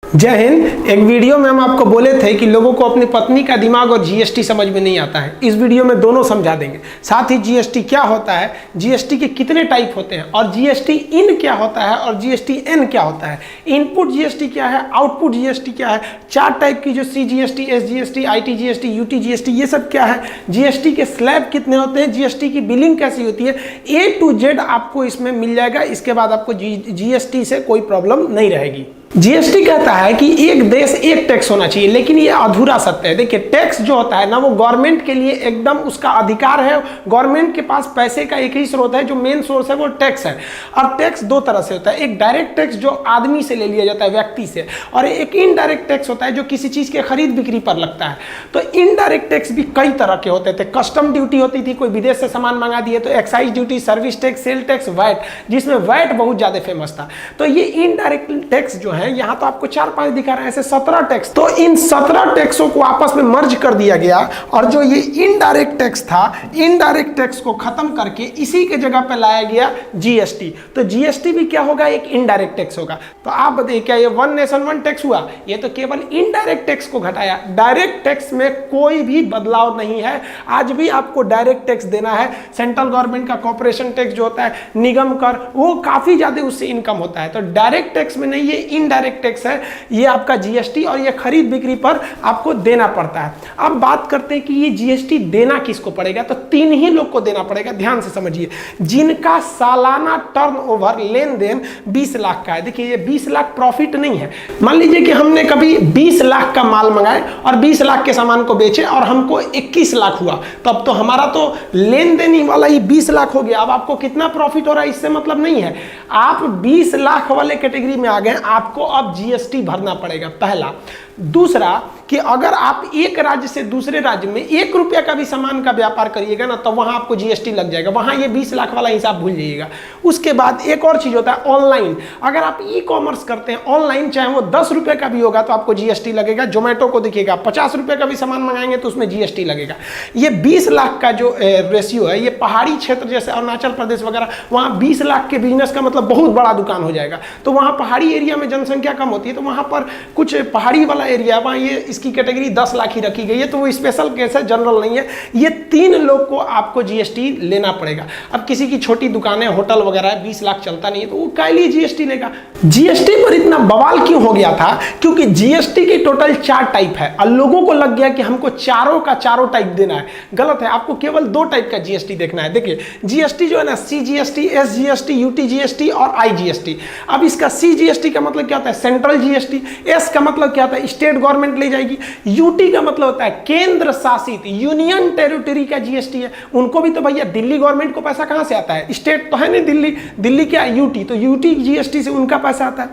जय हिंद। एक वीडियो में हम आपको बोले थे कि लोगों को अपनी पत्नी का दिमाग और जीएसटी समझ में नहीं आता है। इस वीडियो में दोनों समझा देंगे। साथ ही जीएसटी क्या होता है, जीएसटी के कितने टाइप होते हैं और जीएसटी इन क्या होता है और जीएसटी एन क्या होता है, इनपुट जीएसटी क्या है, आउटपुट जीएसटी क्या है, 4 टाइप की जो सीजीएसटी, एसजीएसटी, आईटीजीएसटी, यूटीजीएसटी, ये सब क्या है, जीएसटी के स्लैब कितने होते हैं, जीएसटी की बिलिंग कैसी होती है, A to Z आपको इसमें मिल जाएगा। इसके बाद आपको जीएसटी से कोई प्रॉब्लम नहीं रहेगी। जीएसटी कहता है कि एक देश एक टैक्स होना चाहिए, लेकिन ये अधूरा सत्य है। देखिए, टैक्स जो होता है ना, वो गवर्नमेंट के लिए एकदम उसका अधिकार है। गवर्नमेंट के पास पैसे का एक ही स्रोत है, जो मेन सोर्स है वो टैक्स है। और टैक्स दो तरह से होता है, एक डायरेक्ट टैक्स जो आदमी से ले लिया जाता है, व्यक्ति से, और एक इनडायरेक्ट टैक्स होता है जो किसी चीज के खरीद बिक्री पर लगता है। तो इनडायरेक्ट टैक्स भी कई तरह के होते थे। कस्टम ड्यूटी होती थी, कोई विदेश से सामान मंगा दिए तो excise duty, service tax, sale tax, VAT, जिसमें वैट बहुत ज्यादा फेमस था। तो ये इनडायरेक्ट टैक्स जो है, यहाँ तो आपको 4-5 दिखा रहे हैं, ऐसे 17 टैक्स। तो इन 17 टैक्सों को आपस में मर्ज कर दिया गया और जो ये इनडायरेक्ट टैक्स था, इनडायरेक्ट टैक्स को खत्म करके इसी के जगह पे लाया गया जीएसटी। तो जीएसटी भी क्या होगा, एक इनडायरेक्ट टैक्स होगा। तो आप बताइए, क्या ये वन नेशन वन टैक्स हुआ? ये तो केवल इनडायरेक्ट टैक्स को घटाया। डायरेक्ट टैक्स में कोई भी बदलाव नहीं है। आज भी आपको डायरेक्ट टैक्स देना है। सेंट्रल गवर्नमेंट का कॉर्पोरेशन टैक्स जो होता है, निगम कर, वो काफी ज्यादा उससे इनकम होता है। तो डायरेक्ट टैक्स में नहीं, ये इनडायरेक्ट टैक्स है, ये आपका जीएसटी, और ये खरीद बिक्री पर आपको देना पड़ता है। अब बात करते हैं कि ये जीएसटी देना किसको पड़ेगा। तो 3 ही लोग को देना पड़ेगा। ध्यान से समझिए, जिनका सालाना टर्नओवर, लेन देन 20 लाख का है। देखिए, ये 20 लाख प्रॉफिट नहीं है। मान लीजिए कि हमने कभी 20 लाख का माल मंगाए और 20 लाख के सामान को बेचे और हमको 21 लाख हुआ, तब तो हमारा तो लेन देन ही वाला ही 20 लाख हो गया। अब आपको कितना प्रॉफिट हो रहा है इससे मतलब नहीं है। आप 20 लाख वाले कैटेगरी में आ गए, आपको अब जीएसटी भरना पड़ेगा, पहला। दूसरा कि अगर आप एक राज्य से दूसरे राज्य में 1 रुपया का भी सामान का व्यापार करिएगा ना, तो वहां आपको जीएसटी लग जाएगा। वहां ये 20 लाख वाला हिसाब भूल जाइएगा। उसके बाद एक और चीज होता है, ऑनलाइन। अगर आप ई कॉमर्स करते हैं ऑनलाइन, चाहे वो 10 रुपए का भी होगा तो आपको जीएसटी लगेगा। जोमेटो को देखिएगा, 50 रुपए का भी सामान मंगाएंगे तो उसमें जीएसटी लगेगा। ये 20 लाख का जो रेशियो है, ये पहाड़ी क्षेत्र जैसे अरुणाचल प्रदेश वगैरह, वहां 20 लाख के बिजनेस का मतलब बहुत बड़ा दुकान हो जाएगा। तो वहां पहाड़ी एरिया में जनसंख्या कम होती है, तो वहां पर कुछ पहाड़ी वाला एरिया, वहां ये इसकी कैटेगरी 10 लाख ही रखी गई है। तो वो स्पेशल केस है, जनरल नहीं है। ये 3 लोग को आपको जीएसटी लेना पड़ेगा। अब किसी की छोटी दुकान है, होटल वगैरह है, 20 लाख चलता नहीं है, तो वो क्या लिए जीएसटी लेगा। जीएसटी पर इतना बवाल क्यों हो गया था? क्योंकि जीएसटी के टोटल 4 टाइप है और लोगों को लग गया कि हमको चारों का चारों टाइप देना है। गलत है, आपको केवल 2 टाइप का जीएसटी देखना है। देखिए, जीएसटी जो है ना, सीजीएसटी, एसजीएसटी, यूटीजीएसटी और आईजीएसटी। अब इसका सीजीएसटी का मतलब क्या होता है, सेंट्रल जीएसटी। एस का मतलब क्या होता है, स्टेट गवर्नमेंट ले जाएगी। यूटी का मतलब होता है केंद्र शासित, यूनियन टेरिटरी का जीएसटी है। उनको भी तो भैया दिल्ली गवर्नमेंट को पैसा कहां से आता है, स्टेट तो है नहीं दिल्ली, दिल्ली क्या यूटी, तो यूटी जीएसटी से उनका पैसा आता है।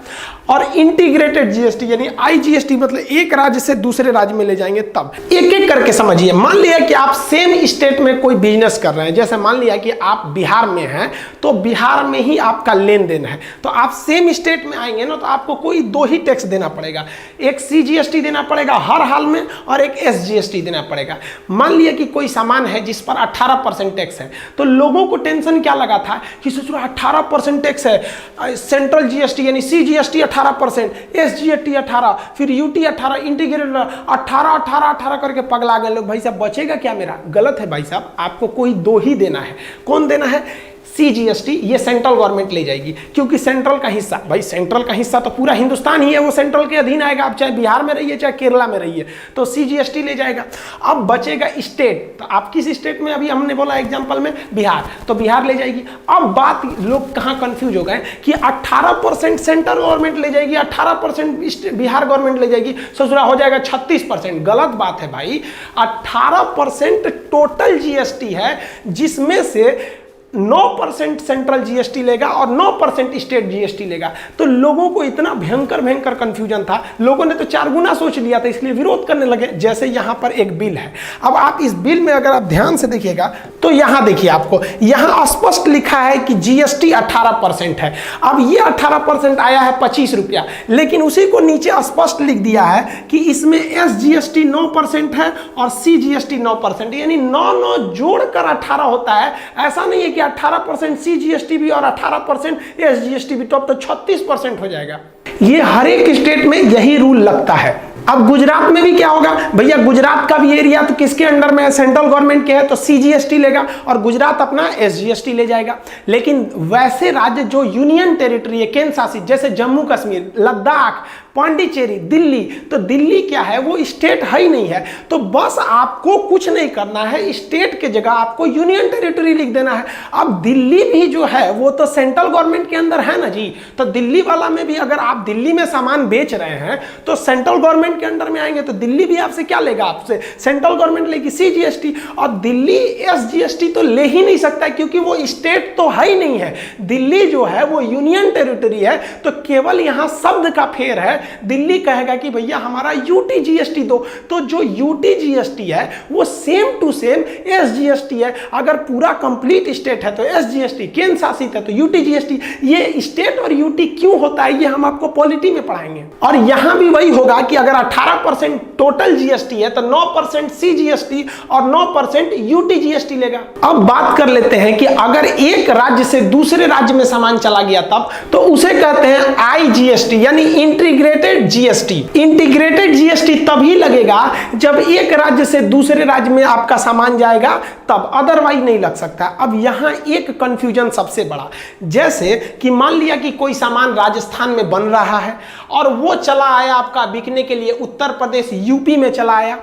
और इंटीग्रेटेड जीएसटी यानी आईजीएसटी, मतलब एक राज्य से दूसरे राज्य में ले जाएंगे। तब एक एक करके समझिए। मान लिया कि आप सेम स्टेट में कोई बिजनेस कर रहे हैं, जैसे मान लिया कि आप बिहार में हैं, तो बिहार में ही आपका लेन देन है, तो आप सेम स्टेट में आएंगे ना, तो आपको कोई 2 ही टैक्स देना पड़ेगा। एक सीजीएसटी देना पड़ेगा हर हाल में और एक एसजीएसटी देना पड़ेगा। मान लिया कि कोई सामान है जिस पर 18% टैक्स है, तो लोगों को टेंशन क्या लगा था कि सोचो 18% टैक्स है, सेंट्रल जीएसटी यानी सीजीएसटी 18%, एसजीएसटी 18%, फिर यूटी 18%, इंटीग्रेटेड 18 करके पगला गए लोग। भाई साहब बचेगा क्या मेरा? गलत है भाई साहब, आपको कोई 2 ही देना है। कौन देना है? सीजीएसटी, ये सेंट्रल गवर्नमेंट ले जाएगी, क्योंकि सेंट्रल का हिस्सा, भाई सेंट्रल का हिस्सा तो पूरा हिंदुस्तान ही है, वो सेंट्रल के अधीन आएगा। आप चाहे बिहार में रहिए चाहे केरला में रहिए, तो सीजीएसटी ले जाएगा। अब बचेगा स्टेट, तो आप किस स्टेट में, अभी हमने बोला एग्जांपल में बिहार, तो बिहार ले जाएगी। अब बात, लोग कहां कंफ्यूज हो गए कि 18% सेंट्रल गवर्नमेंट ले जाएगी, 18% बिहार गवर्नमेंट ले जाएगी, ससुरा हो जाएगा 36%। गलत बात है भाई, 18% टोटल जीएसटी है, जिसमें से 9% सेंट्रल जीएसटी लेगा और 9% स्टेट जीएसटी लेगा। तो लोगों को इतना भयंकर कंफ्यूजन था, लोगों ने तो 4 गुना सोच लिया था, इसलिए विरोध करने लगे। जैसे यहां पर एक बिल है, अब आप इस बिल में अगर आप ध्यान से देखिएगा तो यहां देखिए, आपको यहां स्पष्ट लिखा है कि जीएसटी 18% है। अब ये 18% आया है 25 रुपया, लेकिन उसी को नीचे स्पष्ट लिख दिया है कि इसमें एसजीएसटी 9% है और सीजीएसटी 9%, यानी 9 जोड़कर 18 होता है। ऐसा नहीं है कि 18% CGST भी और 18% SGST भी, तो अब तो 36% हो जाएगा। ये हर एक स्टेट में यही रूल लगता है। अब गुजरात में भी क्या होगा भैया, गुजरात का भी एरिया तो किसके अंडर में है, सेंट्रल गवर्नमेंट के है, तो CGST लेगा और गुजरात अपना SGST ले जाएगा। लेकिन वैसे राज्य जो यूनियन टेरिटरी है, केंद्र शासित, जैसे जम्मू कश्मीर, लद्दाख, पांडिचेरी, दिल्ली, तो दिल्ली क्या है, वो स्टेट है ही नहीं है। तो बस आपको कुछ नहीं करना है, स्टेट के जगह आपको यूनियन टेरिटरी लिख देना है। अब दिल्ली भी जो है वो तो सेंट्रल गवर्नमेंट के अंदर है ना जी, तो दिल्ली वाला में भी अगर आप दिल्ली में सामान बेच रहे हैं तो सेंट्रल गवर्नमेंट के अंडर में आएंगे, तो दिल्ली भी आपसे क्या लेगा, आपसे सेंट्रल गवर्नमेंट लेगी CGST, और दिल्ली SGST तो ले ही नहीं सकता क्योंकि वो स्टेट तो है ही नहीं है। दिल्ली जो है वो यूनियन टेरिटरी है, तो केवल यहां शब्द का फेर है। दिल्ली कहेगा कि भैया हमारा UTGST दो, तो जो UTGST है वो सेम टू सेम SGST है। अगर पूरा कंप्लीट स्टेट है तो SGST, केंद्र शासित है तो UTGST। ये स्टेट और UT क्यों होता है ये हम आपको पॉलिटी में पढ़ाएंगे। और यहां भी वही होगा कि अगर 18% टोटल GST है तो 9% CGST और 9% UTGST लेगा। अब बात कर लेते हैं कि अगर एक राज्य से दूसरे राज्य में सामान चला गया तब, तो उसे कहते हैं IGST, यानी इंटीग्रेटेड GST। इंटीग्रेटेड GST तभी लगेगा जब एक राज्य से दूसरे राज्य में आपका सामान जाएगा तब, अदरवाइज नहीं लग सकता। अब यहां एक कंफ्यूजन सबसे बड़ा, जैसे कि मान लिया कि कोई सामान राजस्थान में बन रहा है और वो चला आया आपका बिकने के लिए उत्तर प्रदेश UP में चला आया,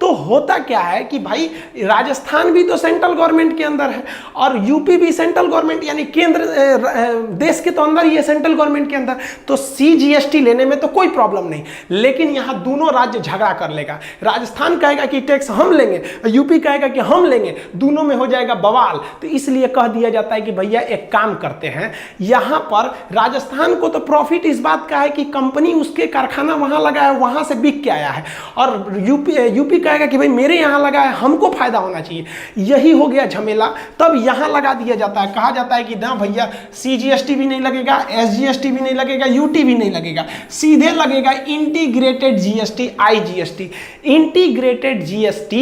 तो होता क्या है कि भाई राजस्थान भी तो सेंट्रल गवर्नमेंट के अंदर है और यूपी भी सेंट्रल गवर्नमेंट, यानी केंद्र देश के तो अंदर ही है, सेंट्रल गवर्नमेंट के अंदर, तो CGST लेने में तो कोई प्रॉब्लम नहीं। लेकिन यहाँ दोनों राज्य झगड़ा कर लेगा, राजस्थान कहेगा कि टैक्स हम लेंगे, यूपी कहेगा कि हम लेंगे, दोनों में हो जाएगा बवाल। तो इसलिए कह दिया जाता है कि भैया एक काम करते हैं, यहाँ पर राजस्थान को तो प्रॉफिट इस बात का है कि कंपनी उसके कारखाना वहाँ लगा है, वहाँ से बिक के आया है, और यूपी कहेगा कि भाई मेरे यहाँ लगा है, हमको फायदा होना चाहिए। यही हो गया झमेला। तब यहाँ लगा दिया जाता है, कहा जाता है कि ना भैया CGST भी नहीं लगेगा, SGST भी नहीं लगेगा, UT भी नहीं लगेगा, सीधे लगेगा integrated GST, IGST। Integrated GST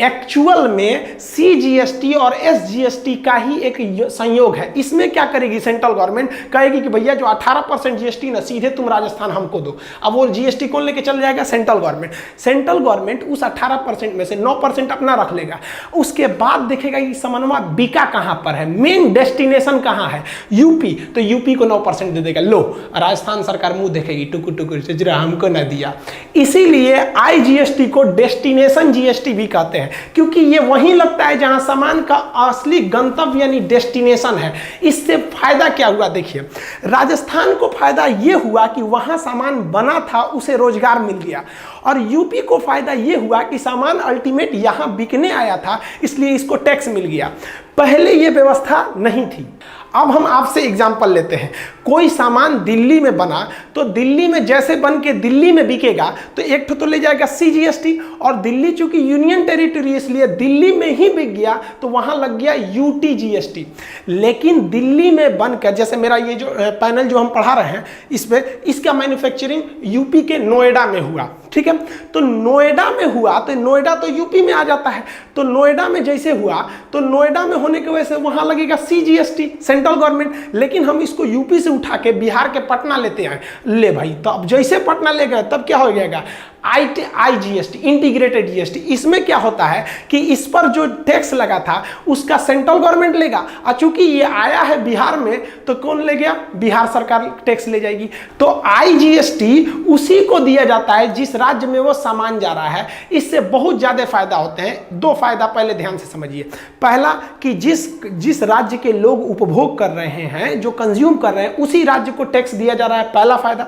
actual में CGST और SGST का ही एक संयोग है। इसमें क्या करेगी सेंट्रल गवर्नमेंट, कहेगी कि भैया जो 18% GST ना सीधे तुम राजस्थान हमको दो। अब वो GST कौन लेके चल जाएगा, सेंट्रल गवर्नमेंट। सेंट्रल गवर्नमेंट उस 18% में से 9% अपना रख लेगा। उसके बाद देखेगा कि सामानवा बिका कहां पर है, मेन डेस्टिनेशन कहां है, यूपी, तो यूपी को 9% दे देगा। लो, राजस्थान सरकार मुंह देखेगी टुकुर टुकुर से, जरा हमको ना दिया। इसीलिए IGST को डेस्टिनेशन GST भी कहते हैं, क्योंकि ये वहीं लगता है जहां सामान का असली गंतव्य यानी डेस्टिनेशन है। इससे फायदा क्या हुआ, देखिए राजस्थान को फायदा यह हुआ कि वहां सामान बना था, उसे रोजगार मिल गया, और यूपी को फायदा यह हुआ कि सामान अल्टीमेट यहां बिकने आया था, इसलिए इसको टैक्स मिल गया। पहले यह व्यवस्था नहीं थी। अब हम आपसे एग्जांपल लेते हैं, कोई सामान दिल्ली में बना तो दिल्ली में जैसे बन के दिल्ली में बिकेगा तो एक तो ले जाएगा CGST, और दिल्ली चूंकि यूनियन टेरिटरी इसलिए दिल्ली में ही बिक गया तो वहां लग गया UTGST। लेकिन दिल्ली में बनकर, जैसे मेरा ये जो पैनल जो हम पढ़ा रहे हैं इसमें, इसका मैन्युफैक्चरिंग यूपी के नोएडा में हुआ, ठीक है। तो नोएडा में हुआ तो नोएडा तो यूपी में आ जाता है, तो नोएडा में जैसे हुआ तो नोएडा में होने की वजह से वहां लगेगा CGST, सेंट्रल गवर्नमेंट। लेकिन हम इसको यूपी से उठा के बिहार के पटना लेते हैं, ले भाई, तो अब जैसे पटना ले गए तब क्या हो जाएगा, IGST, इंटीग्रेटेड GST। इसमें क्या होता है कि इस पर जो टैक्स लगा था उसका सेंट्रल गवर्नमेंट लेगा, और चूंकि ये आया है बिहार में तो कौन ले गया, बिहार सरकार टैक्स ले जाएगी। तो IGST उसी को दिया जाता है जिस राज्य में वो सामान जा रहा है। इससे बहुत ज्यादा फायदा होते हैं। दो फायदा पहले ध्यान से समझिए। पहला कि जिस राज्य के लोग उपभोग कर रहे हैं, जो कंज्यूम कर रहे हैं, उसी राज्य को टैक्स दिया जा रहा है, पहला फायदा।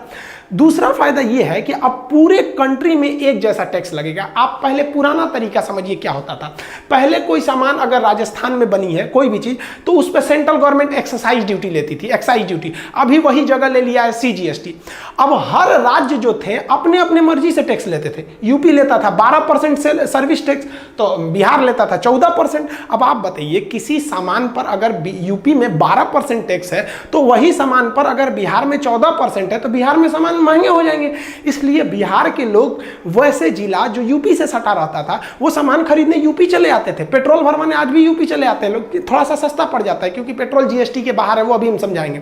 दूसरा फायदा यह है कि अब पूरे कंट्री में एक जैसा टैक्स लगेगा। आप पहले पुराना तरीका समझिए क्या होता था। पहले कोई सामान अगर राजस्थान में बनी है कोई भी चीज, तो उस पर सेंट्रल गवर्नमेंट एक्साइज ड्यूटी लेती थी, एक्साइज ड्यूटी। अभी वही जगह ले लिया है CGST। अब हर राज्य जो थे अपने अपने मर्जी से टैक्स लेते थे। यूपी लेता था 12% से सर्विस टैक्स, तो बिहार लेता था 14%। अब आप बताइए, किसी सामान पर अगर यूपी में 12% टैक्स है तो वही सामान पर अगर बिहार में 14% है तो बिहार में सामान सामान महंगे हो जाएंगे। इसलिए बिहार के लोग वैसे जिला जो यूपी से सटा रहता था वो सामान खरीदने यूपी चले आते थे। पेट्रोल भरवाने आज भी यूपी चले आते हैं लोग, थोड़ा सा सस्ता पड़ जाता है क्योंकि पेट्रोल जीएसटी के बाहर है, वो अभी हम समझाएंगे।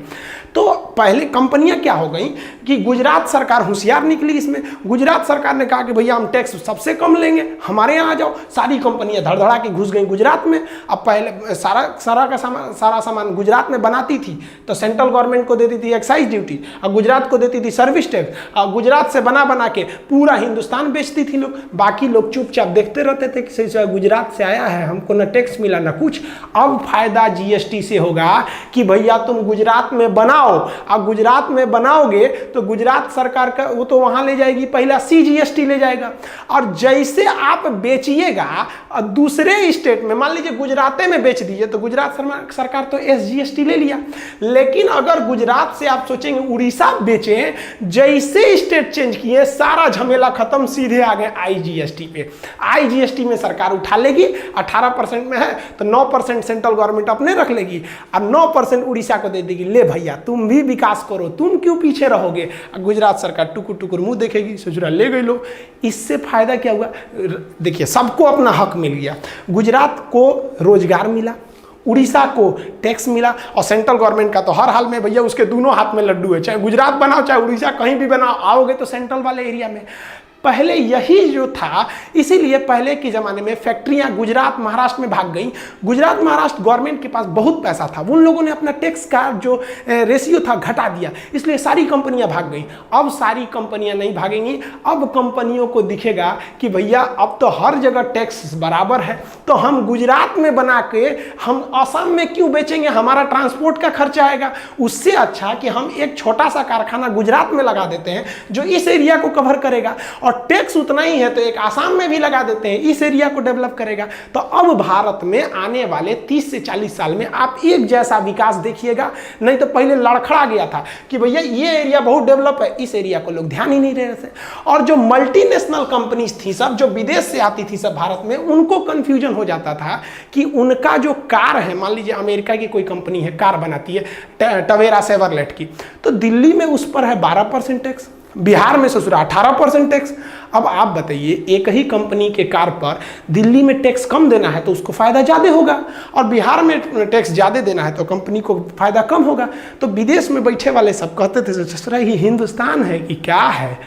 तो पहले कंपनियां क्या हो गई कि गुजरात सरकार होशियार निकली इसमें। गुजरात सरकार ने कहा कि भैया हम टैक्स सबसे कम लेंगे, हमारे यहाँ आ जाओ। सारी कंपनियां धड़धड़ा के घुस गई गुजरात में। अब पहले सारा सामान गुजरात में बनाती थी तो सेंट्रल गवर्नमेंट को देती थी एक्साइज ड्यूटी, और गुजरात को देती थी सर्विस टैक्स, और गुजरात से बना के पूरा हिंदुस्तान बेचती थी लोग। बाकी लोग चुपचाप देखते रहते थे कि गुजरात से आया है, हमको ना टैक्स मिला ना कुछ। अब फायदा जीएसटी से होगा कि भैया तुम गुजरात में बनाओ, अब गुजरात में बनाओगे तो गुजरात सरकार का वो तो वहां ले जाएगी, पहला सीजीएसटी ले जाएगा। और जैसे आप बेचिएगा दूसरे स्टेट में, मान लीजिए गुजरात में बेच दीजिए तो गुजरात सरकार तो एसजीएसटी ले लिया। लेकिन अगर गुजरात से आप सोचेंगे उड़ीसा बेचें, जैसे स्टेट चेंज किए सारा झमेला खत्म, सीधे आ गए आईजीएसटी पे। आईजीएसटी में सरकार उठा लेगी, 18% में है तो 9% सेंट्रल गवर्नमेंट अपने रख लेगी और 9% उड़ीसा को दे देगी। ले भैया तुम भी विकास करो, तुम क्यों पीछे रहोगे। गुजरात सरकार टुकुर टुकुर मुंह देखेगी, ससुरा ले गई लो। इससे फायदा क्या हुआ, देखिए सबको अपना हक मिल गया। गुजरात को रोजगार मिला, उड़ीसा को टैक्स मिला, और सेंट्रल गवर्नमेंट का तो हर हाल में भैया उसके दोनों हाथ में लड्डू है, चाहे गुजरात बनाओ चाहे उड़ीसा, कहीं भी बनाओ, आओगे तो सेंट्रल वाले एरिया में। पहले यही जो था, इसीलिए पहले के ज़माने में फैक्ट्रियां गुजरात महाराष्ट्र में भाग गई। गुजरात महाराष्ट्र गवर्नमेंट के पास बहुत पैसा था, उन लोगों ने अपना टैक्स का जो रेशियो था घटा दिया, इसलिए सारी कंपनियां भाग गई। अब सारी कंपनियां नहीं भागेंगी, अब कंपनियों को दिखेगा कि भैया अब तो हर जगह टैक्स बराबर है, तो हम गुजरात में बना के हम असम में क्यों बेचेंगे, हमारा ट्रांसपोर्ट का खर्चा आएगा। उससे अच्छा कि हम एक छोटा सा कारखाना गुजरात में लगा देते हैं जो इस एरिया को कवर करेगा, और टैक्स उतना ही है तो एक आसाम में भी लगा देते हैं, इस एरिया को डेवलप करेगा। तो अब भारत में आने वाले 30 से 40 साल में आप एक जैसा विकास देखिएगा। नहीं तो पहले लड़खड़ा गया था कि भैया ये एरिया बहुत डेवलप है, इस एरिया को लोग ध्यान ही नहीं रहे थे। और जो मल्टीनेशनल कंपनीज थी सब, जो विदेश से आती थी सब भारत में, उनको कंफ्यूजन हो जाता था कि उनका जो कार है, मान लीजिए अमेरिका की कोई कंपनी है कार बनाती है टवेरा सेवरलेट की, तो दिल्ली में उस पर है 12% टैक्स, बिहार में ससुरा 18% टैक्स। अब आप बताइए एक ही कंपनी के कार पर दिल्ली में टैक्स कम देना है तो उसको फायदा ज़्यादा होगा, और बिहार में टैक्स ज़्यादा देना है तो कंपनी को फायदा कम होगा। तो विदेश में बैठे वाले सब कहते थे ससुरा ये हिंदुस्तान है कि क्या है,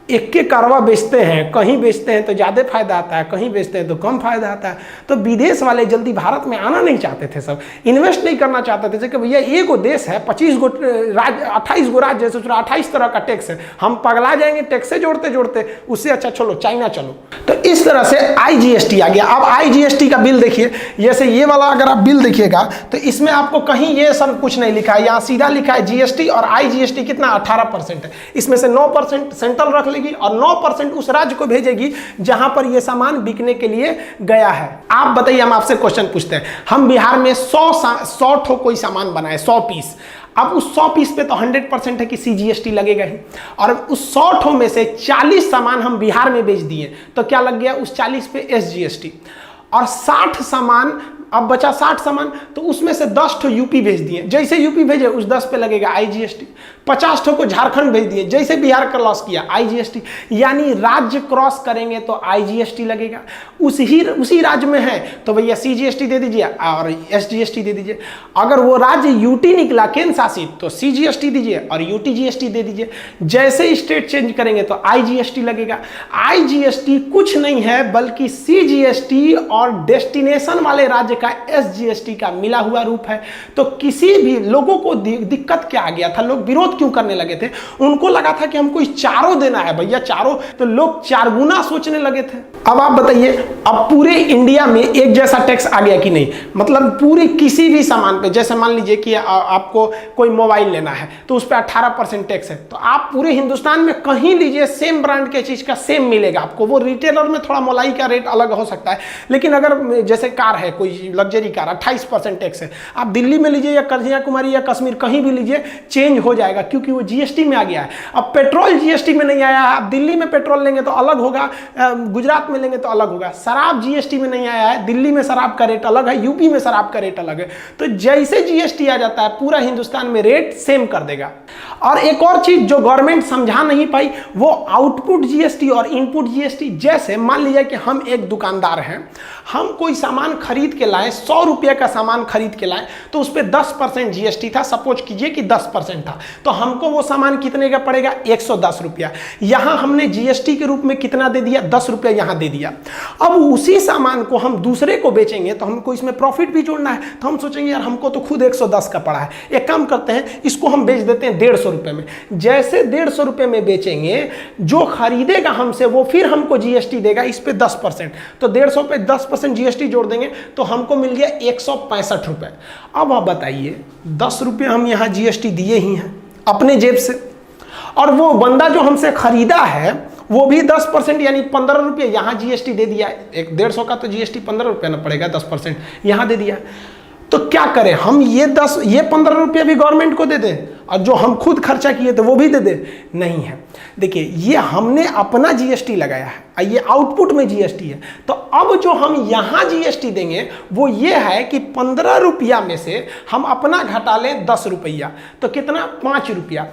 एक के कारवा बेचते हैं, कहीं बेचते हैं तो ज़्यादा फायदा आता है, कहीं बेचते हैं तो कम फायदा आता है। तो विदेश वाले जल्दी भारत में आना नहीं चाहते थे, सब इन्वेस्ट नहीं करना चाहते थे कि भैया एक गो देश है, 25 गो राज्य, 28 गो राज्य, 28 तरह का टैक्स है, हम पगला जाएंगे टैक्स से जोड़ते जोड़ते, उससे अच्छा चलो चाइना चलो। तो इस तरह से आईजीएसटी आ गया। अब आईजीएसटी का बिल देखिए, जैसे ये वाला अगर आप बिल देखिएगा तो इसमें आपको कहीं ये सब कुछ नहीं लिखा है, यहाँ सीधा लिखा है जीएसटी, और आईजीएसटी कितना 18% है। इसमें से 9% सेंट्रल रख और 9% उस राज्य को भेजेगी जहां पर यह सामान बिकने के लिए गया है। आप बताइए, हम आपसे क्वेश्चन पूछते हैं, हम बिहार में 100 ठो कोई सामान बनाए, 100 पीस, अब उस 100 पीस पे तो 100% है कि सीजीएसटी लगेगा ही, और उस 100 ठो में से 40 सामान हम बिहार में बेच दिए तो क्या लग गया उस 40 पे एसजीएसटी, और 60 सामान, अब बचा 60 सामान, तो उसमें से 10 ठो यूपी भेज दिए, जैसे यूपी भेजे उस 10 पे लगेगा आईजीएसटी। 50 ठो को झारखंड भेज दिए, जैसे बिहार क्रॉस किया आईजीएसटी, यानी राज्य क्रॉस करेंगे तो आईजीएसटी लगेगा। उसी राज्य में है तो भैया सीजीएसटी दे दीजिए और एसजीएसटी दे दीजिए। अगर वो राज्य यूटी निकला केंद्र शासित तो सीजीएसटी दीजिए और यूटी जीएसटी दे दीजिए। जैसे स्टेट चेंज करेंगे तो आईजीएसटी लगेगा। आईजीएसटी कुछ नहीं है बल्कि सीजीएसटी और डेस्टिनेशन वाले राज्य का एसजीएसटी का मिला हुआ रूप है। तो किसी भी लोगों को दिक्कत क्या आ गया था, लोग विरोध क्यों करने लगे थे, उनको लगा था कि हमको चारों देना है भैया, चारों, तो लोग 4 गुना सोचने लगे थे। अब आप बताइए, अब पूरे इंडिया में एक जैसा टैक्स आ गया कि नहीं, मतलब पूरी किसी भी सामान पे, जैसे मान लीजिए कि आपको कोई मोबाइल लेना है तो उस पर 18% टैक्स है, तो आप पूरे हिंदुस्तान में कहीं लीजिए सेम ब्रांड के चीज का सेम मिलेगा आपको। वो रिटेलर में थोड़ा मोलाई का रेट अलग हो सकता है, लेकिन अगर जैसे कार है कोई लग्जरी कार 28% टैक्स है, आप दिल्ली में लीजिए या कन्याकुमारी या कश्मीर कहीं भी लीजिए चेंज हो जाएगा जाएगा क्योंकि वो जीएसटी में आ गया है। अब पेट्रोल जीएसटी में नहीं आया है, आप दिल्ली में पेट्रोल लेंगे तो अलग होगा, गुजरात में लेंगे तो अलग होगा। शराब जीएसटी में नहीं आया है, दिल्ली में शराब का रेट अलग है, यूपी में शराब का रेट अलग है। तो जैसे जीएसटी आ जाता है पूरा हिंदुस्तान में रेट सेम कर देगा। और एक और चीज जो गवर्नमेंट समझा नहीं पाई वो आउटपुट जीएसटी और इनपुट जीएसटी। जैसे मान लीजिए कि हम एक दुकानदार हैं, हम कोई सामान खरीद के लाए, 100 रुपये का सामान खरीद के लाए तो उस पर 10% जीएसटी था। सपोज कीजिए कि 10% था तो हमको वो सामान कितने का पड़ेगा, 110 रुपया। यहां हमने जीएसटी के रूप में कितना दे दिया, 10 रुपया यहां दे दिया। अब उसी सामान को हम दूसरे को बेचेंगे तो हमको इसमें प्रॉफिट भी जोड़ना है, तो हम सोचेंगे यार हमको तो खुद 110 का पड़ा है, एक काम करते हैं इसको हम बेच देते हैं 150 रुपये में। जैसे 150 रुपये में बेचेंगे, जो खरीदेगा हमसे वो फिर हमको जीएसटी देगा इस पे 10%। तो 150 पे 10% जीएसटी जोड़ देंगे तो हमको मिल गया 165 रुपये। अब आप बताइए 10 रुपये हम यहाँ जीएसटी दिए ही हैं अपने जेब से, और वो बंदा जो हमसे खरीदा है वो भी 10% यानी 15 रुपये यहाँ जीएसटी दे दिया। 150 का तो जीएसटी 15 रुपये ना पड़ेगा, 10% यहाँ दे दिया। तो क्या करें हम, ये 15 रुपये भी गवर्नमेंट को दे दें और जो हम खुद खर्चा किए थे वो भी दे दें? नहीं है। देखिए ये हमने अपना जीएसटी लगाया है, ये आउटपुट में जीएसटी है। तो अब जो हम यहाँ जीएसटी देंगे वो ये है कि 15 रुपया में से हम अपना घटा लें 10 रुपया, तो कितना, 5 रुपया।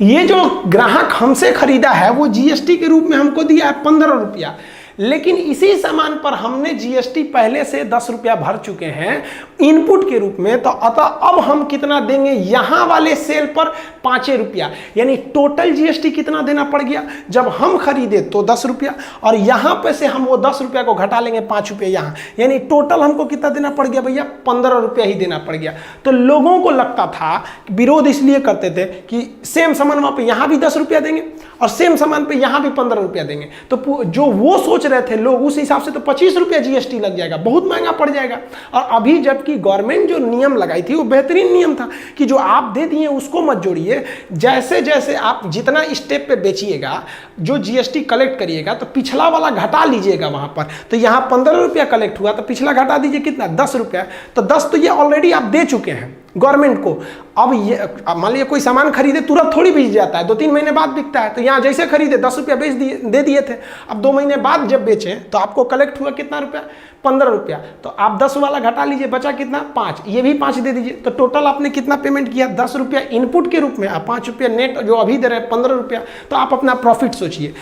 ये जो ग्राहक हमसे खरीदा है वो जीएसटी के रूप में हमको दिया है 15 रुपया, लेकिन इसी सामान पर हमने जीएसटी पहले से 10 रुपया भर चुके हैं इनपुट के रूप में। तो अतः अब हम कितना देंगे, यहां वाले सेल पर 5 रुपया, यानी टोटल जीएसटी कितना देना पड़ गया। जब हम खरीदे तो 10 रुपया और यहां पे से हम वो 10 रुपया को घटा लेंगे 5 रुपया यहां, यानी टोटल हमको कितना देना पड़ गया भैया, 15 रुपया ही देना पड़ गया। तो लोगों को लगता था, विरोध इसलिए करते थे कि सेम सामान वहां पे यहां भी 10 रुपया देंगे और सेम सामान पे यहां भी 15 रुपया देंगे। तो जो वो सोच रहे थे लोग, उस हिसाब से तो 25 रुपया जीएसटी लग जाएगा, बहुत महंगा पड़ जाएगा। और अभी जबकि गवर्नमेंट जो नियम लगाई थी वो बेहतरीन नियम था कि जो आप दे दिए उसको मत जोड़िए, जैसे जैसे आप जितना स्टेप पे बेचिएगा जो जीएसटी कलेक्ट करिएगा तो पिछला वाला घटा लीजिएगा वहां पर। तो यहां 15 रुपया कलेक्ट हुआ तो पिछला घटा दीजिए कितना, 10 रुपया। तो 10 तो ये ऑलरेडी आप दे चुके हैं गवर्नमेंट को। अब ये मान लीजिए कोई सामान खरीदे तुरंत थोड़ी बिक जाता है, 2-3 महीने बाद बिकता है। तो यहाँ जैसे खरीदे 10 रुपया बेच दिए, दे दिए थे। अब 2 महीने बाद जब बेचे तो आपको कलेक्ट हुआ कितना रुपया, 15 रुपया। तो आप 10 वाला घटा लीजिए, बचा कितना, 5, ये भी 5 दे दीजिए। तो टोटल आपने कितना पेमेंट किया, 10 रुपया इनपुट के रूप में, आप 5 रुपया नेट जो अभी दे रहे हैं 15 रुपया। तो आप अपना प्रॉफिट सोचिए,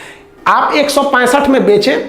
आप 165 में बेचे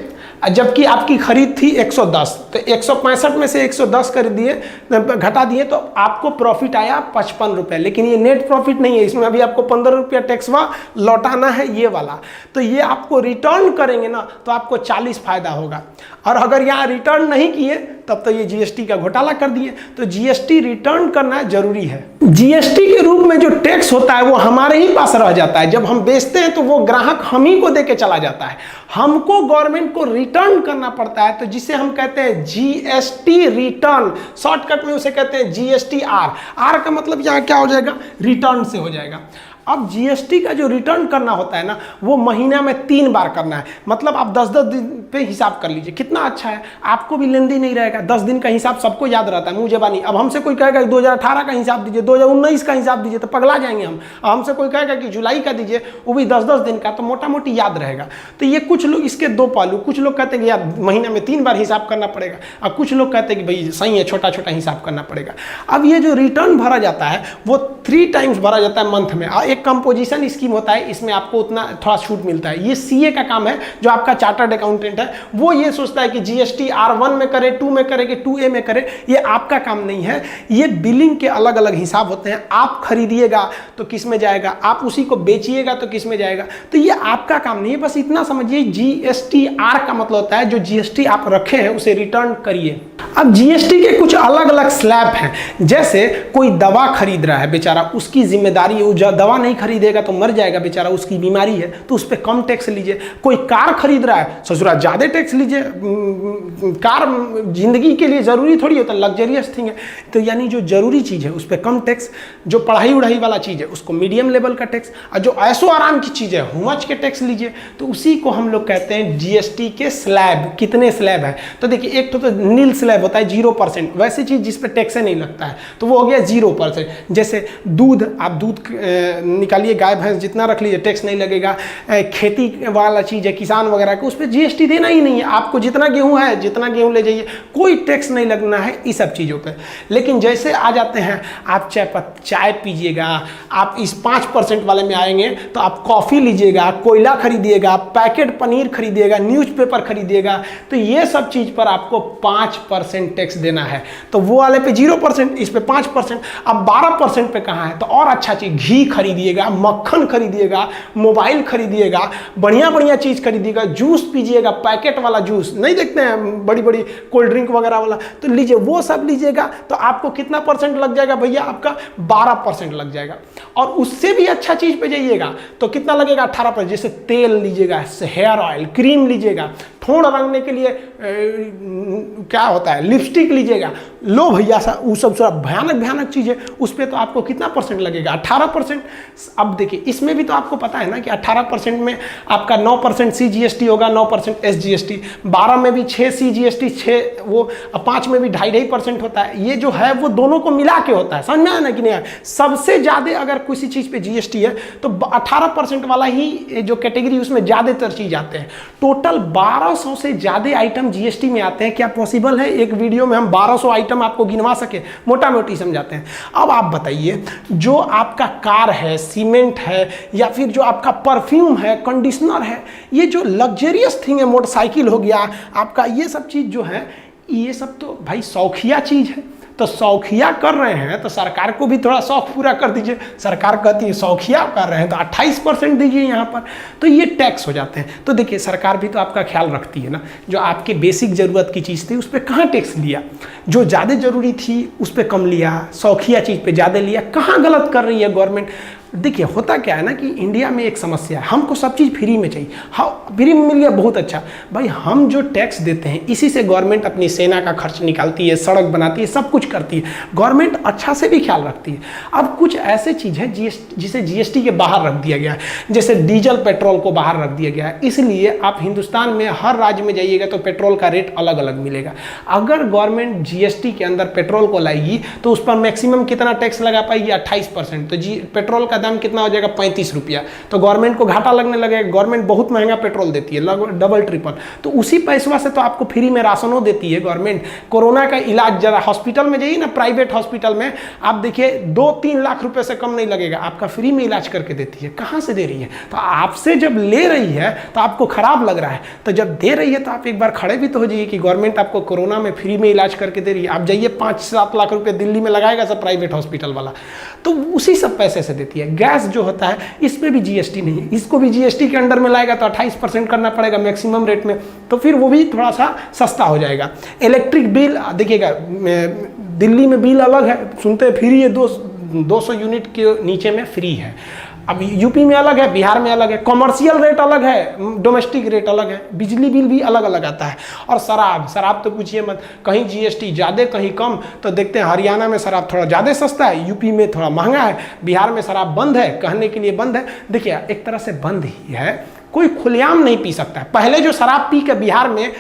जबकि आपकी खरीद थी 110, तो 165 में से 110 कर दिए, घटा दिए, तो आपको प्रॉफिट आया 55 रुपये। लेकिन ये नेट प्रॉफिट नहीं है, इसमें अभी आपको 15 रुपया टैक्सवा लौटाना है ये वाला। तो ये आपको रिटर्न करेंगे ना तो आपको 40 फायदा होगा। और अगर यहाँ रिटर्न नहीं किए तब तो ये जीएसटी का घोटाला कर दिए। तो जीएसटी रिटर्न करना जरूरी है। जीएसटी के रूप में जो टैक्स होता है वो हमारे ही पास रह जाता है। जब हम बेचते हैं तो वो ग्राहक हम ही को दे के चला जाता है, हमको गवर्नमेंट को रिटर्न करना पड़ता है। तो जिसे हम कहते हैं जीएसटी रिटर्न, शॉर्टकट में उसे कहते हैं जीएसटी आर। आर का मतलब यहाँ क्या हो जाएगा, रिटर्न से हो जाएगा। अब जीएसटी का जो रिटर्न करना होता है ना वो महीना में 3 बार करना है। मतलब आप 10-10 दिन पे हिसाब कर लीजिए, कितना अच्छा है, आपको भी लेंदी नहीं रहेगा। 10 दिन का हिसाब सबको याद रहता है, मुंह जबानी। अब हमसे कोई कहेगा कि 2018 का हिसाब दीजिए, 2019 का हिसाब दीजिए, तो पगला जाएंगे हम। हमसे कोई कहेगा कि जुलाई का दीजिए, वो भी 10-10 दिन का, तो मोटा मोटी याद रहेगा। तो ये कुछ लोग इसके 2 पहलू, कुछ लोग कहते हैं कि यार महीने में 3 बार हिसाब करना पड़ेगा, और कुछ लोग कहते हैं कि भाई सही है, छोटा छोटा हिसाब करना पड़ेगा। अब ये जो रिटर्न भरा जाता है वो 3 टाइम्स भरा जाता है मंथ में। एक कंपोजिशन स्कीम होता है, इसमें आपको उतना थोड़ा छूट मिलता है। ये सीए का काम है, जो आपका चार्टर्ड अकाउंटेंट है वो ये सोचता है कि जीएसटी R1 में करे, 2 में करे कि 2A में करे। ये आपका काम नहीं है। ये बिलिंग के अलग अलग हिसाब होते हैं। आप खरीदिएगा तो किस में जाएगा, आप उसी को बेचिएगा तो किस में जाएगा, तो ये आपका काम नहीं है। बस इतना समझिए, जीएसटी आर का मतलब होता है जो जीएसटी आप रखे हैं उसे रिटर्न करिए। अब जीएसटी के कुछ अलग अलग स्लैब हैं। जैसे कोई दवा खरीद रहा है बेचारा, उसकी जिम्मेदारी है, वो दवा नहीं खरीदेगा तो मर जाएगा बेचारा, उसकी बीमारी है, तो उस पर कम टैक्स लीजिए। कोई कार खरीद रहा है, ससुरा ज़्यादा टैक्स लीजिए। कार जिंदगी के लिए ज़रूरी थोड़ी होता है, लग्जरियस थिंग है। तो यानी जो ज़रूरी चीज़ है उस पर कम टैक्स, जो पढ़ाई उढ़ाई वाला चीज़ है उसको मीडियम लेवल का टैक्स, और जो ऐसो आराम की चीज़ है हुमच के टैक्स लीजिए। तो उसी को हम लोग कहते हैं जीएसटी के स्लैब। कितने स्लैब है, तो देखिए एक तो नील स्लैब होता है 0%, वैसी चीज़ जिस पे टैक्स नहीं लगता है तो वो हो गया 0%। जैसे दूध, आप दूध निकालिए, गाय भैंस जितना रख लीजिए टैक्स नहीं लगेगा। खेती वाला चीज़ है किसान वगैरह को, उस पर GST देना ही नहीं है। आपको जितना गेहूँ है, जितना गेहूँ ले जाइए, कोई टैक्स नहीं लगना है इस सब चीज़ों पर। लेकिन जैसे आ जाते हैं आप चाय पीजिएगा, आप इस 5% वाले में आएंगे तो आप कॉफ़ी लीजिएगा, कोयला खरीदिएगा, पैकेट पनीर खरीदिएगा, न्यूज़पेपर खरीदिएगा, तो ये सब चीज़ पर आपको 5% टैक्स देना है। तो वो वाले पे 0%, इस पे 5%। अब 12% पे कहाँ है? तो और अच्छा चीज़, घी खरीदिएगा, मक्खन खरीदिएगा, मोबाइल खरीदिएगा, बढ़िया बढ़िया चीज़ खरीदिएगा, जूस पीजिएगा, पैकेट वाला जूस नहीं देखते हैं, बड़ी बड़ी कोल्ड ड्रिंक वगैरह वाला, तो लीजिए, वो सब लीजिएगा तो आपको कितना परसेंट लग जाएगा भैया? आपका 12% लग जाएगा। और उससे भी अच्छा चीज़ पे जाइएगा तो कितना लगेगा? 18%। जैसे तेल लीजिएगा, हेयर ऑयल, क्रीम लीजिएगा, ठोड़ रंगने के लिए क्या होता है, लिपस्टिक लीजिएगा, लो भैया वो सब भयानक भयानक चीज़ें, उस पर तो आपको कितना परसेंट लगेगा? 18%। अब देखिए, इसमें भी तो आपको पता है ना कि 18% में आपका 9% CGST होगा, 9% SGST, 12 में भी 6 CGST, 6 वो, 5 में भी 2.5% होता है। ये जो है वो दोनों को मिला के होता है, समझ में आया ना कि नहीं? सबसे ज़्यादा अगर किसी चीज़ पे GST है तो 18% वाला ही जो कैटेगरी, उसमें ज़्यादातर चीज़ आते हैं। टोटल 1200 से ज़्यादा आइटम GST में आते हैं। क्या पॉसिबल है एक वीडियो में हम 1200 आइटम आपको गिनवा सके? मोटा मोटी समझाते हैं। अब आप बताइए, जो आपका कार है, सीमेंट है, या फिर जो आपका परफ्यूम है, कंडीशनर है, ये जो लग्जरियस थिंग है, मोटरसाइकिल हो गया आपका, ये सब चीज़ जो है, ये सब तो भाई शौकिया चीज़ है। तो शौकिया कर रहे हैं तो सरकार को भी थोड़ा शौक पूरा कर दीजिए। सरकार कहती है शौकिया कर रहे हैं तो 28% दीजिए यहाँ पर, तो ये टैक्स हो जाते हैं। तो देखिए, सरकार भी तो आपका ख्याल रखती है ना। जो आपके बेसिक ज़रूरत की चीज़ थी उस पर कहाँ टैक्स लिया? जो ज़्यादा ज़रूरी थी उस पर कम लिया, शौकिया चीज़ पर ज़्यादा लिया। कहाँ गलत कर रही है गवर्नमेंट? देखिए, होता क्या है ना कि इंडिया में एक समस्या है, हमको सब चीज़ फ्री में चाहिए। हाँ, फ्री में मिल गया, बहुत अच्छा। भाई, हम जो टैक्स देते हैं इसी से गवर्नमेंट अपनी सेना का खर्च निकालती है, सड़क बनाती है, सब कुछ करती है। गवर्नमेंट अच्छा से भी ख्याल रखती है। अब कुछ ऐसे चीज़ है जिसे GST के बाहर रख दिया गया है, जैसे डीजल पेट्रोल को बाहर रख दिया गया है। इसलिए आप हिंदुस्तान में हर राज्य में जाइएगा तो पेट्रोल का रेट अलग अलग मिलेगा। अगर गवर्नमेंट GST के अंदर पेट्रोल को लाएगी तो उस पर मैक्सिमम कितना टैक्स लगा पाएगी? 28%। तो पेट्रोल का दाम कितना हो जाएगा? 35 रुपया। तो गवर्नमेंट को घाटा लगने लगेगा। गवर्नमेंट बहुत महंगा पेट्रोल देती है, लगभग डबल ट्रिपल। तो उसी पैसा से तो आपको फ्री में राशनों देती है गवर्नमेंट। कोरोना का इलाज, जरा हॉस्पिटल में जाइए ना, प्राइवेट हॉस्पिटल में आप देखिए 2-3 लाख रुपए से कम नहीं लगेगा, आपका फ्री में इलाज करके देती है। कहाँ से दे रही है? तो आपसे जब ले रही है तो आपको खराब लग रहा है, तो जब दे रही है तो आप एक बार खड़े भी तो हो जाइए कि गवर्नमेंट आपको कोरोना में फ्री में इलाज करके दे रही है। आप जाइए 5-7 लाख रुपए दिल्ली में लगाएगा सब प्राइवेट हॉस्पिटल वाला, तो उसी सब पैसे से देती है। गैस जो होता है इसमें भी GST नहीं है, इसको भी GST के अंडर में लाएगा तो 28% करना पड़ेगा मैक्सिमम रेट में, तो फिर वो भी थोड़ा सा सस्ता हो जाएगा। इलेक्ट्रिक बिल देखिएगा, दिल्ली में बिल अलग है, सुनते हैं फ्री है, 200 यूनिट के नीचे में फ्री है। अब यूपी में अलग है, बिहार में अलग है, कॉमर्शियल रेट अलग है, डोमेस्टिक रेट अलग है, बिजली बिल भी अलग अलग आता है। और शराब तो पूछिए मत, कहीं GST ज़्यादा कहीं कम। तो देखते हैं हरियाणा में शराब थोड़ा ज़्यादा सस्ता है, यूपी में थोड़ा महंगा है, बिहार में शराब बंद है, कहने के लिए बंद है। देखिए, एक तरह से बंद ही है, कोई खुलेआम नहीं पी सकता है। पहले जो शराब पी के बिहार में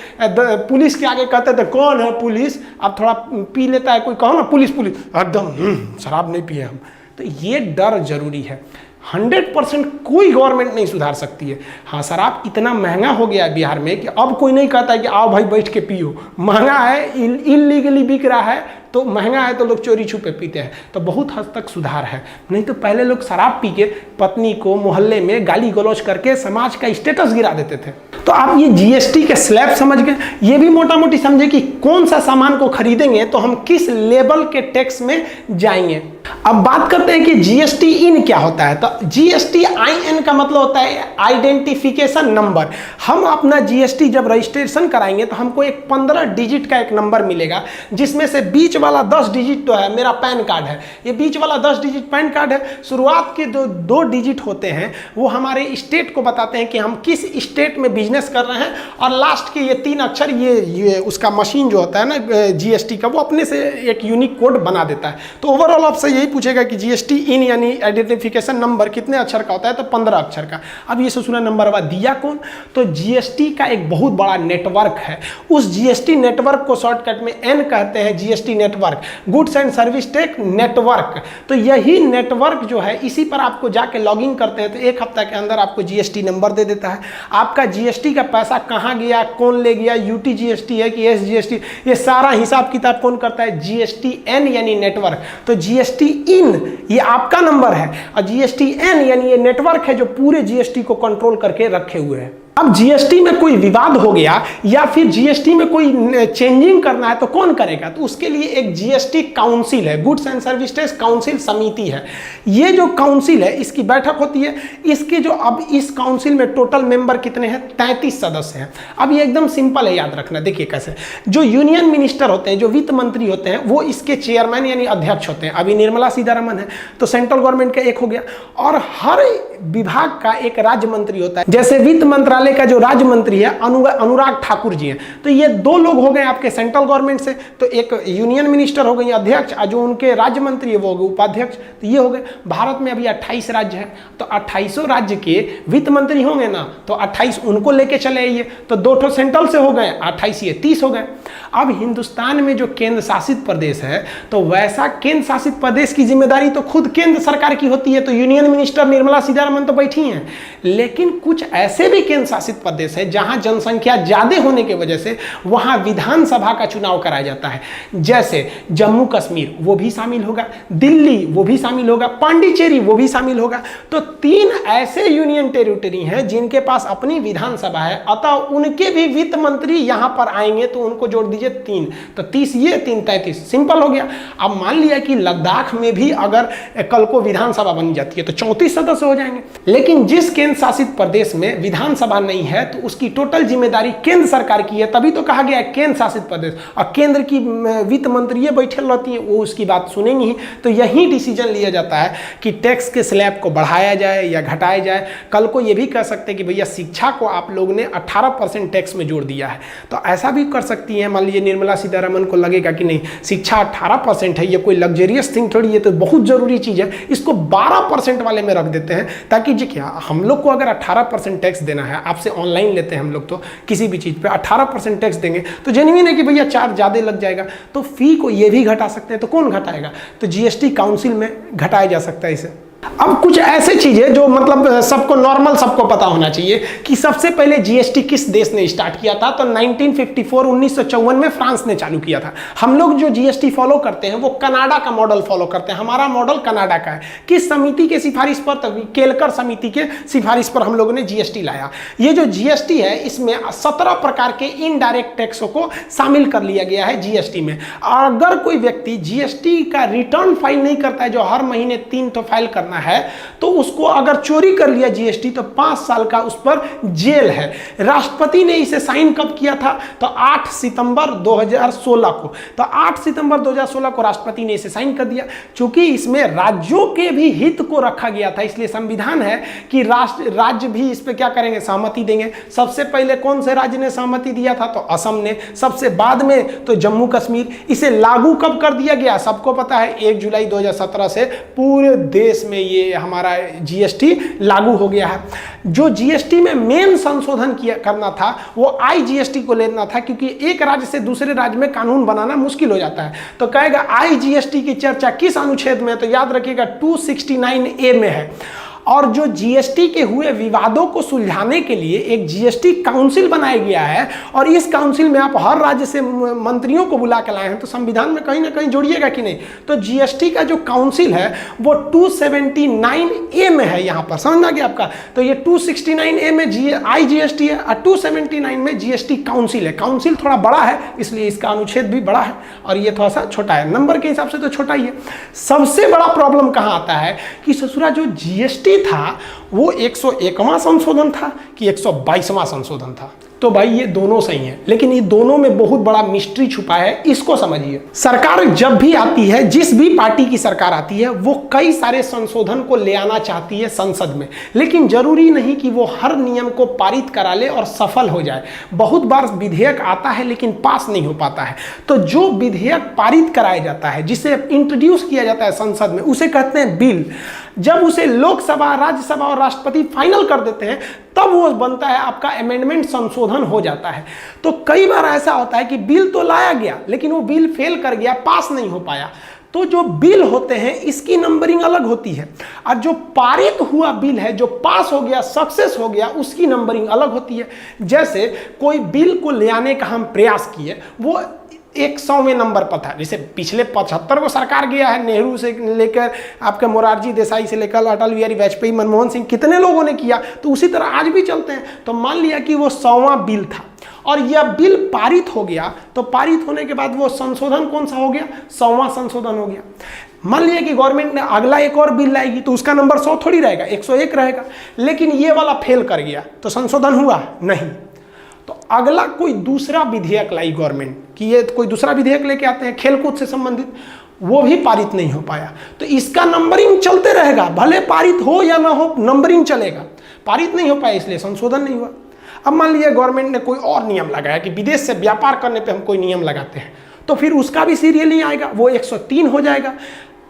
पुलिस के आगे कहते थे कौन है पुलिस, अब थोड़ा पी लेता है कोई, कहो ना पुलिस एकदम शराब नहीं पिए हम। तो ये डर जरूरी है। 100% कोई गवर्नमेंट नहीं सुधार सकती है। हाँ, शराब इतना महंगा हो गया है बिहार में कि अब कोई नहीं कहता है कि आओ भाई बैठ के पियो। महंगा है, इलीगली बिक रहा है, तो महंगा है तो लोग चोरी छुपे पीते हैं, तो बहुत हद तक सुधार है। नहीं तो पहले लोग शराब पी के पत्नी को मोहल्ले में गाली गलौज करके समाज का स्टेटस गिरा देते थे। तो आप ये GST के स्लैब समझ गए, ये भी मोटा मोटी समझे कि कौन सा सामान को खरीदेंगे तो हम किस लेवल के टैक्स में जाएंगे। अब बात करते हैं कि GST इन क्या होता है। तो GST IN का मतलब होता है आइडेंटिफिकेशन नंबर। हम अपना GST जब रजिस्ट्रेशन कराएंगे तो हमको एक 15 डिजिट का एक नंबर मिलेगा, जिसमें से बीच वाला 10 डिजिट तो है मेरा पैन कार्ड है, ये बीच वाला 10 डिजिट पैन कार्ड है। शुरुआत के दो डिजिट होते हैं वो हमारे स्टेट को बताते हैं कि हम किस स्टेट में बिजनेस कर रहे हैं, और लास्ट के ये 3 अक्षर ये उसका मशीन जो होता है ना जीएसटी का, वो अपने से एक यूनिक कोड बना देता है। तो ओवरऑल आपसे यही पूछेगा कि जीएसटी इन यानी आइडेंटिफिकेशन नंबर कितने अक्षर का होता है, तो 15 अक्षर का। अब ये ससुरा नंबर हुआ दिया कौन, तो जीएसटी का एक बहुत बड़ा नेटवर्क है। उस जीएसटी नेटवर्क को शॉर्टकट में एन कहते हैं, GST network, goods and service tax network. तो यही नेटवर्क जो है इसी पर आपको जाके लॉगिन करते हैं तो 1 हफ्ता के अंदर आपको जीएसटी नंबर दे देता है। आपका जीएसटी का पैसा कहाँ गया, कौन ले गया, यूटी जीएसटी है कि एसजीएसटी, ये सारा हिसाब किताब कौन करता है, जीएसटी एन यानी नेटवर्क। तो जीएसटी इन ये आपका नंबर है और जीएसटी एन यानी ये नेटवर्क है जो पूरे जीएसटी को कंट्रोल करके रखे हुए हैं। अब जीएसटी में कोई विवाद हो गया या फिर जीएसटी में कोई चेंजिंग करना है तो कौन करेगा, तो उसके लिए एक जीएसटी काउंसिल है, goods and service tax council समिति है। ये जो काउंसिल है इसकी बैठक होती है। इसके जो अब इस काउंसिल में टोटल मेंबर कितने हैं, 33 सदस्य हैं। अब ये एकदम सिंपल है याद रखना, देखिए कैसे, जो यूनियन मिनिस्टर होते हैं, जो वित्त मंत्री होते हैं, वो इसके चेयरमैन यानी अध्यक्ष होते हैं। अभी निर्मला सीतारमण है तो सेंट्रल गवर्नमेंट का एक हो गया, और हर विभाग का एक राज्य मंत्री होता है। जैसे वित्त मंत्रालय का जो राज्य मंत्री है अनुराग ठाकुर जी हैं, तो ये 2 लोग हो गए आपके सेंट्रल गवर्नमेंट से, तो एक यूनियन मिनिस्टर हो गए अध्यक्ष, और जो उनके राज्य मंत्री है वो हो गए उपाध्यक्ष। तो ये हो गए। भारत में अभी 28 राज्य हैं, तो 28 राज्य के वित्त मंत्री होंगे ना, तो 28 उनको लेके चले आइए, तो 2 ठो सेंट्रल से हो गए, 28 ये 30 हो गए। अब हिंदुस्तान में जो केंद्र शासित प्रदेश है, तो वैसा केंद्र शासित प्रदेश की जिम्मेदारी तो खुद केंद्र सरकार की होती है, तो यूनियन मिनिस्टर निर्मला सीतारमण तो बैठी हैं। लेकिन कुछ ऐसे भी केंद्र शासित प्रदेश है जहां जनसंख्या ज्यादा होने की वजह से वहां विधानसभा का चुनाव कराया जाता है। जैसे जम्मू कश्मीर वो भी शामिल होगा, दिल्ली वो भी शामिल होगा, पांडिचेरी वो भी शामिल होगा। तो 3 ऐसे यूनियन टेरिटरी हैं जिनके पास अपनी विधानसभा है, अतः उनके भी वित्त मंत्री यहां पर आएंगे, तो उनको जोड़ दीजिए 3, तो 30 ये 3 33, सिंपल हो गया। अब मान लिया कि लद्दाख में भी अगर कल को विधानसभा बन जाती है तो 34 सदस्य हो जाएंगे। लेकिन जिस केंद्र शासित प्रदेश में विधानसभा नहीं है तो उसकी टोटल जिम्मेदारी केंद्र सरकार की है, तभी तो कहा गया है केंद्र शासित प्रदेश, और केंद्र की वित्त मंत्री बैठे रहती है, वो उसकी बात सुनेंगी ही। तो यही डिसीजन लिया जाता है कि टैक्स के स्लैब को बढ़ाया जाए या घटाया जाए। कल को ये भी कह सकते हैं कि भैया शिक्षा को आप लोग ने 18% टैक्स में जोड़ दिया है, तो ऐसा भी कर सकती है। मान लीजिए निर्मला सीतारमण को लगेगा कि नहीं शिक्षा 18% है, ये कोई लग्जरियस थिंग थोड़ी, ये तो बहुत जरूरी चीज है, इसको 12% वाले में रख देते हैं, ताकि जी क्या हम लोग को अगर 18% टैक्स देना है, आपसे ऑनलाइन लेते हैं हम लोग, तो किसी भी चीज पे 18% टैक्स देंगे तो जेन्युइन है कि भैया चार्ज ज्यादा लग जाएगा, तो फी को ये भी घटा सकते हैं। तो कौन घटाएगा, तो जीएसटी काउंसिल में घटाया जा सकता है इसे। अब कुछ ऐसे चीजें जो मतलब सबको नॉर्मल सबको पता होना चाहिए कि सबसे पहले जीएसटी किस देश ने स्टार्ट किया था, तो 1954 में फ्रांस ने चालू किया था। हम लोग जो जीएसटी फॉलो करते हैं वो कनाडा का मॉडल फॉलो करते हैं, हमारा मॉडल कनाडा का है। किस समिति के सिफारिश पर, तभी केलकर समिति के सिफारिश पर हम लोगों ने जीएसटी लाया। ये जो जीएसटी है इसमें 17 प्रकार के इनडायरेक्ट टैक्सों को शामिल कर लिया गया है जीएसटी में। अगर कोई व्यक्ति जीएसटी का रिटर्न फाइल नहीं करता है, जो हर महीने 3 तो फाइल करना है, तो उसको अगर चोरी कर लिया जीएसटी तो 5 साल का उस पर जेल है। राष्ट्रपति ने इसे साइन कब किया था, तो 8 सितंबर 2016 को। तो 8 सितंबर 2016 को राष्ट्रपति ने इसे साइन कर दिया। चूंकि इसमें राज्यों के भी हित को रखा गया था, इसलिए संविधान है कि राज्य भी इस पे क्या करेंगे, सहमति देंगे। सबसे पहले कौन से राज्य ने सहमति दिया था, तो असम ने। सबसे बाद में तो जम्मू कश्मीर। इसे लागू कब कर दिया गया, सबको पता है 1 जुलाई 2017 से पूरे देश में ये हमारा जीएसटी लागू हो गया है। जो जीएसटी में मेन संशोधन करना था वो आईजीएसटी को लेना था, क्योंकि एक राज्य से दूसरे राज्य में कानून बनाना मुश्किल हो जाता है। तो कहेगा आईजीएसटी की चर्चा किस अनुच्छेद में है, तो याद रखिएगा 269A में है। और जो जीएसटी के हुए विवादों को सुलझाने के लिए एक जीएसटी काउंसिल बनाया गया है, और इस काउंसिल में आप हर राज्य से मंत्रियों को बुला के लाए हैं, तो संविधान में कहीं ना कहीं जोड़िएगा कि नहीं। तो जीएसटी का जो काउंसिल है वो 279A में है, यहाँ पर समझना गया आपका। तो ये 269A में आईजीएसटी है और 279 में जीएसटी काउंसिल है। काउंसिल थोड़ा बड़ा है इसलिए इसका अनुच्छेद भी बड़ा है, और ये थोड़ा सा छोटा है, नंबर के हिसाब से तो छोटा ही है। सबसे बड़ा प्रॉब्लम कहाँ आता है कि ससुरा जो जीएसटी था वो 101वां संशोधन था कि 122वां संशोधन था। तो भाई ये दोनों सही हैं, लेकिन ये दोनों में बहुत बड़ा मिस्ट्री छुपा है, इसको समझिए। सरकार जब भी आती है, जिस भी पार्टी की सरकार आती है, वो कई सारे संशोधन को ले आना चाहती है संसद में, लेकिन जरूरी नहीं कि वो हर नियम को पारित करा ले और सफल हो जाए। बहुत बार विधेयक आता है लेकिन पास नहीं हो पाता है। तो जो विधेयक पारित कराया जाता है, जिसे इंट्रोड्यूस किया जाता है संसद में, उसे कहते हैं बिल। जब उसे लोकसभा, राज्यसभा और राष्ट्रपति फाइनल कर देते हैं, तब वो बनता है आपका अमेंडमेंट, संशोधन हो जाता है। तो कई बार ऐसा होता है कि बिल तो लाया गया लेकिन वो बिल फेल कर गया, पास नहीं हो पाया। तो जो बिल होते हैं इसकी नंबरिंग अलग होती है, और जो पारित हुआ बिल है, जो पास हो गया, सक्सेस हो गया, उसकी नंबरिंग अलग होती है। जैसे कोई बिल को ले आने का हम प्रयास किए, वो 100वें नंबर पर था। जैसे पिछले 75 को सरकार गया है, नेहरू से लेकर आपके मोरारजी देसाई से लेकर अटल बिहारी वाजपेयी, मनमोहन सिंह, कितने लोगों ने किया, तो उसी तरह आज भी चलते हैं। तो मान लिया कि वो 100वां बिल था और यह बिल पारित हो गया, तो पारित होने के बाद वो संशोधन कौन सा हो गया? 100वां संशोधन हो गया। मान लिया कि गवर्नमेंट ने अगला एक और बिल लाएगी, तो उसका नंबर 100 थोड़ी रहेगा, 101 रहेगा, लेकिन ये वाला फेल कर गया, तो संशोधन हुआ नहीं। तो अगला कोई दूसरा विधेयक लाई गवर्नमेंट, कि ये कोई दूसरा विधेयक लेके आते हैं खेलकूद से संबंधित, वो भी पारित नहीं हो पाया, तो इसका नंबरिंग चलते रहेगा, भले पारित हो या ना हो, नंबरिंग चलेगा। पारित नहीं हो पाया इसलिए संशोधन नहीं हुआ। अब मान लीजिए गवर्नमेंट ने कोई और नियम लगाया कि विदेश से व्यापार करने पे हम कोई नियम लगाते हैं, तो फिर उसका भी सीरियल नहीं आएगा, वो 103 हो जाएगा।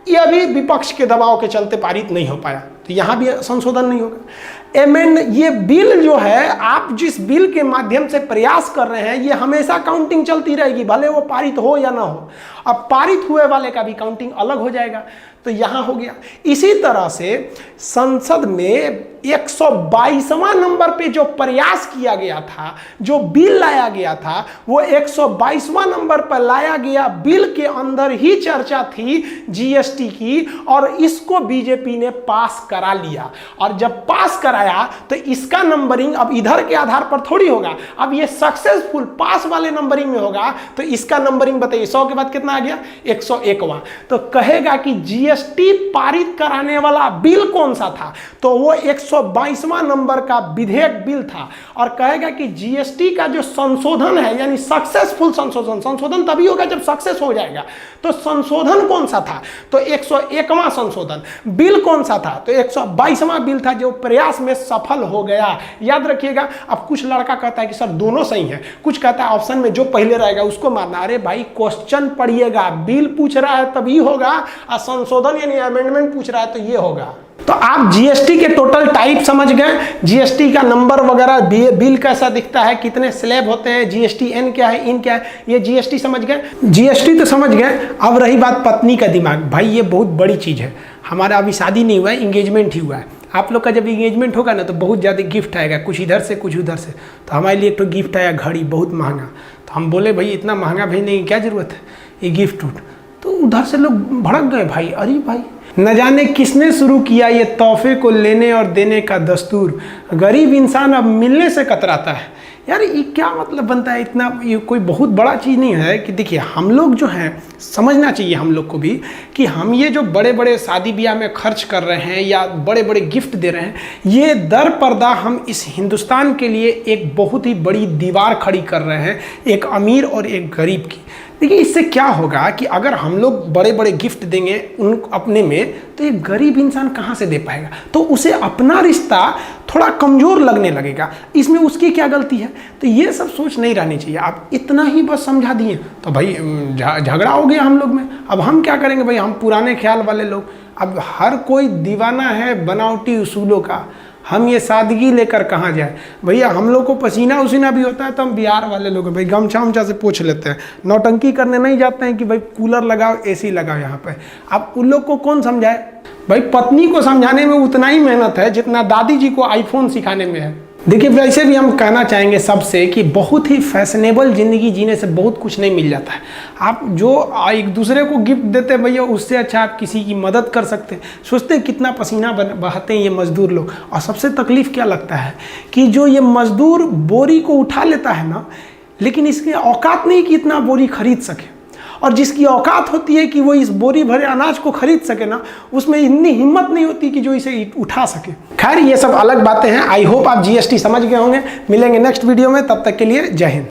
यह भी विपक्ष के दबाव के चलते पारित नहीं हो पाया, तो यहाँ भी संशोधन नहीं होगा। एमेंड, ये बिल जो है, आप जिस बिल के माध्यम से प्रयास कर रहे हैं, ये हमेशा काउंटिंग चलती रहेगी, भले वो पारित हो या ना हो। अब पारित हुए वाले का भी काउंटिंग अलग हो जाएगा, तो यहाँ हो गया। इसी तरह से संसद में 122वां नंबर पे जो प्रयास किया गया था, जो बिल लाया गया था, वो 122वां नंबर पर लाया गया। बिल के अंदर ही चर्चा थी जीएसटी की, और इसको बीजेपी ने पास करा लिया। और जब पास कराया तो इसका नंबरिंग अब इधर के आधार पर थोड़ी होगा, अब ये सक्सेसफुल पास वाले नंबरिंग में होगा। तो इसका नंबरिंग बताइए, 100 के बाद कितना आ गया? 101वां। तो कहेगा कि जीएसटी पारित कराने वाला बिल कौन सा था? तो वो 122वां नंबर का विधेयक बिल था। और कहेगा कि जीएसटी का जो संशोधन है, यानी सक्सेसफुल संशोधन, संशोधन तभी होगा जब सक्सेस हो जाएगा, तो संशोधन कौन सा था? तो 101वां संशोधन। बिल कौन सा था? तो 122वां बिल था, जो प्रयास में सफल हो गया। याद रखिएगा। अब कुछ लड़का कहता है कि सर दोनों सही है, कुछ कहता है ऑप्शन में जो पहले रहेगा उसको मानना। अरे भाई, क्वेश्चन पढ़िएगा, बिल पूछ रहा है तभी होगा, और संशोधन यानी अमेंडमेंट पूछ रहा है तो ये होगा। तो आप जीएसटी के टोटल टाइप समझ गए, जीएसटी का नंबर वगैरह, बिल कैसा दिखता है, कितने स्लैब होते हैं, जीएसटी एन क्या है, इन क्या है, ये जीएसटी समझ गए। जीएसटी तो समझ गए। अब रही बात पत्नी का दिमाग। भाई ये बहुत बड़ी चीज़ है। हमारा अभी शादी नहीं हुआ है, इंगेजमेंट ही हुआ है। आप लोग का जब इंगेजमेंट होगा ना, तो बहुत ज़्यादा गिफ्ट आएगा, कुछ इधर से कुछ उधर से। तो हमारे लिए एक तो गिफ्ट आया घड़ी, बहुत महंगा। तो हम बोले भाई इतना महंगा भेजने की क्या ज़रूरत है, ये गिफ्ट उठ। तो उधर से लोग भड़क गए, भाई अरे भाई न जाने किसने शुरू किया ये तोहफे को लेने और देने का दस्तूर, गरीब इंसान अब मिलने से कतराता है। यार ये क्या मतलब बनता है इतना? ये कोई बहुत बड़ा चीज़ नहीं है कि देखिए, हम लोग जो हैं, समझना चाहिए हम लोग को भी कि हम ये जो बड़े बड़े शादी ब्याह में खर्च कर रहे हैं या बड़े बड़े गिफ्ट दे रहे हैं, ये दर पर्दा हम इस हिंदुस्तान के लिए एक बहुत ही बड़ी दीवार खड़ी कर रहे हैं, एक अमीर और एक गरीब की। देखिए इससे क्या होगा कि अगर हम लोग बड़े बड़े गिफ्ट देंगे उन अपने में, तो ये गरीब इंसान कहाँ से दे पाएगा? तो उसे अपना रिश्ता थोड़ा कमज़ोर लगने लगेगा। इसमें उसकी क्या गलती है? तो ये सब सोच नहीं रहनी चाहिए। आप इतना ही बस समझा दिए तो भाई झगड़ा हो गया हम लोग में। अब हम क्या करेंगे भाई, हम पुराने ख्याल वाले लोग। अब हर कोई दीवाना है बनावटी उसूलों का, हम ये सादगी लेकर कहाँ जाए? भैया हम लोग को पसीना उसीना भी होता है, तो हम बिहार वाले लोग हैं भाई, गमछा उमछा से पोंछ लेते हैं। नौटंकी करने नहीं जाते हैं कि भाई कूलर लगाओ, एसी लगाओ यहाँ पे। अब उन लोग को कौन समझाए? भाई पत्नी को समझाने में उतना ही मेहनत है जितना दादी जी को आईफोन सिखाने में है। देखिए वैसे भी हम कहना चाहेंगे सबसे कि बहुत ही फैशनेबल ज़िंदगी जीने से बहुत कुछ नहीं मिल जाता है। आप जो एक दूसरे को गिफ्ट देते हैं भैया, उससे अच्छा आप किसी की मदद कर सकते हैं। सोचते हैं कितना पसीना बहाते हैं ये मज़दूर लोग। और सबसे तकलीफ़ क्या लगता है कि जो ये मज़दूर बोरी को उठा लेता है ना, लेकिन इसकी औकात नहीं कि इतना बोरी खरीद सके। और जिसकी औकात होती है कि वो इस बोरी भरे अनाज को खरीद सके ना, उसमें इतनी हिम्मत नहीं होती कि जो इसे उठा सके। खैर ये सब अलग बातें हैं। आई होप आप जीएसटी समझ गए होंगे। मिलेंगे नेक्स्ट वीडियो में, तब तक के लिए जय हिंद।